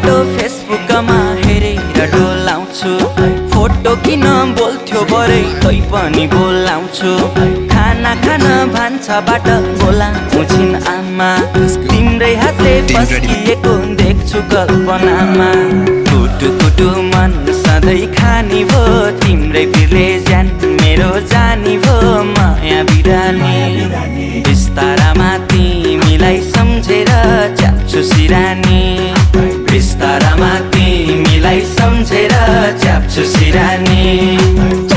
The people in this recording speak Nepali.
फोटो फेसबुकमा हेरेर डोलाउँछु फोटो किन बोल्थ्यो बरै तै पनि बोलाउँछु खाना खान भान्साबाट बोलाउँछु छिन् आमा तिम्रै हातले पस्किएको देख्छु कल्पनामा कुटु कुटु मन सधैँ खानी भो तिम्रै बिरले ज्यान मेरो जानी भो माया बिरानी बिस्तारामा तिमीलाई सम्झेर च्याप्छु सिरानी बिस्तारामा तिमीलाई सम्झेर च्याप्छु सिरानी